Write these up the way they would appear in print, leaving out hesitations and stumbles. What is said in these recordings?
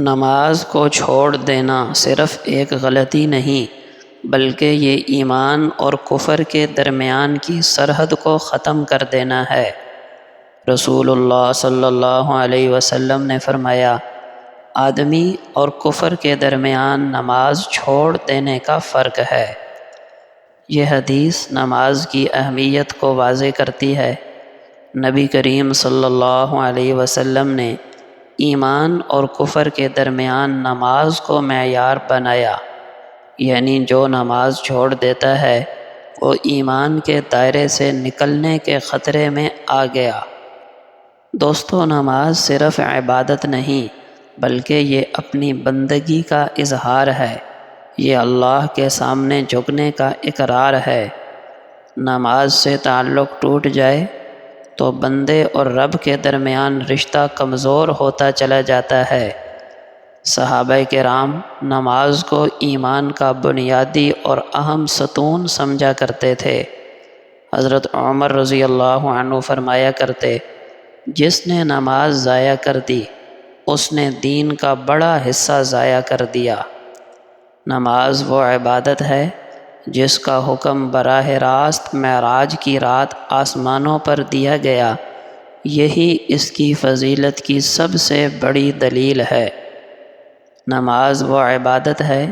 نماز کو چھوڑ دینا صرف ایک غلطی نہیں بلکہ یہ ایمان اور کفر کے درمیان کی سرحد کو ختم کر دینا ہے۔ رسول اللہ صلی اللہ علیہ وسلم نے فرمایا، آدمی اور کفر کے درمیان نماز چھوڑ دینے کا فرق ہے۔ یہ حدیث نماز کی اہمیت کو واضح کرتی ہے۔ نبی کریم صلی اللہ علیہ وسلم نے ایمان اور کفر کے درمیان نماز کو معیار بنایا، یعنی جو نماز چھوڑ دیتا ہے وہ ایمان کے دائرے سے نکلنے کے خطرے میں آ گیا۔ دوستو، نماز صرف عبادت نہیں بلکہ یہ اپنی بندگی کا اظہار ہے، یہ اللہ کے سامنے جھکنے کا اقرار ہے۔ نماز سے تعلق ٹوٹ جائے تو بندے اور رب کے درمیان رشتہ کمزور ہوتا چلا جاتا ہے۔ صحابہ کرام نماز کو ایمان کا بنیادی اور اہم ستون سمجھا کرتے تھے۔ حضرت عمر رضی اللہ عنہ فرمایا کرتے، جس نے نماز ضائع کر دی اس نے دین کا بڑا حصہ ضائع کر دیا۔ نماز وہ عبادت ہے جس کا حکم براہ راست معراج کی رات آسمانوں پر دیا گیا، یہی اس کی فضیلت کی سب سے بڑی دلیل ہے۔ نماز وہ عبادت ہے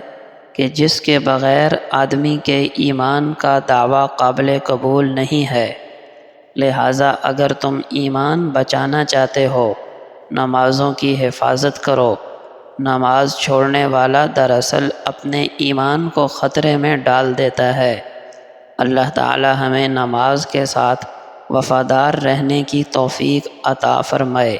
کہ جس کے بغیر آدمی کے ایمان کا دعویٰ قابل قبول نہیں ہے، لہٰذا اگر تم ایمان بچانا چاہتے ہو نمازوں کی حفاظت کرو۔ نماز چھوڑنے والا دراصل اپنے ایمان کو خطرے میں ڈال دیتا ہے۔ اللہ تعالی ہمیں نماز کے ساتھ وفادار رہنے کی توفیق عطا فرمائے۔